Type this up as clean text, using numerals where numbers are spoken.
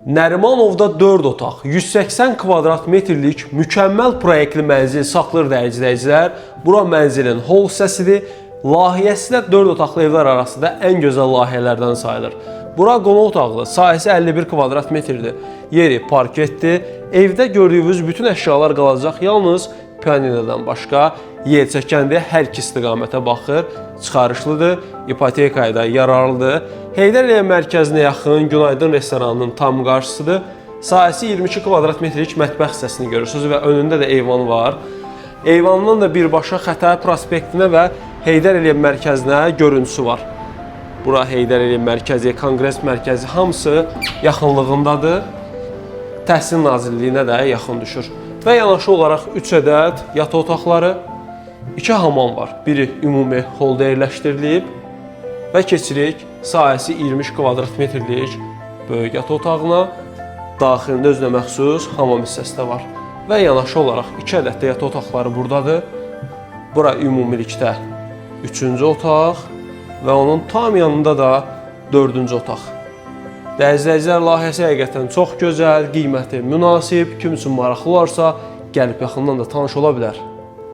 Nərimanovda 4 otaq, 180 kvadrat metrlik mükəmməl proyektli mənzil saxlayır dəyərli izləyicilər. Bura mənzilin hol hissəsidir. Layihəsi də 4 otaqlı evlər arasında ən gözəl layihələrdən sayılır. Bura qonaq otaqlı, sahəsi 51 kvadrat metrdir. Yeri parketdir. Evdə gördüyünüz bütün əşyalar qalacaq. Yalnız pianinodan başqa yer çəkəndir. Hər iki istiqamətə baxır. Çıxarışlıdır, ipotekaya da yararlıdır. Heydər Əliyev mərkəzinə yaxın Günaydın restoranının tam qarşısıdır. Sahəsi 22 kvadrat metrlik mətbəx hissəsini görürsünüz və önündə də eyvan var. Eyvandan da birbaşa Xətai prospektinə və Heydər Əliyev mərkəzinə görüntüsü var. Bura Heydər Əliyev mərkəzi, Konqres mərkəzi hamısı yaxınlığındadır. Təhsil Nazirliyinə də yaxın düşür. Və yanaşı olaraq 3 ədəd yataq otaqları, 2 hamam var. Biri ümumi holda yerləşdirilib və keçirik sahəsi 23 kvadrat metrlik böyük yataq otağına. Daxilində özünə məxsus hamam hissəsi də var. Və yanaşı olaraq 2 ədəd də yataq otaqları buradadır. Bura ümumilikdə 3-cü otaq və onun tam yanında da 4-cü otaq. Dəyərli izləyicilər, layihəsi həqiqətən çox gözəl, qiyməti münasib, kim üçün maraqlı olarsa gəlib yaxından da tanış ola bilər.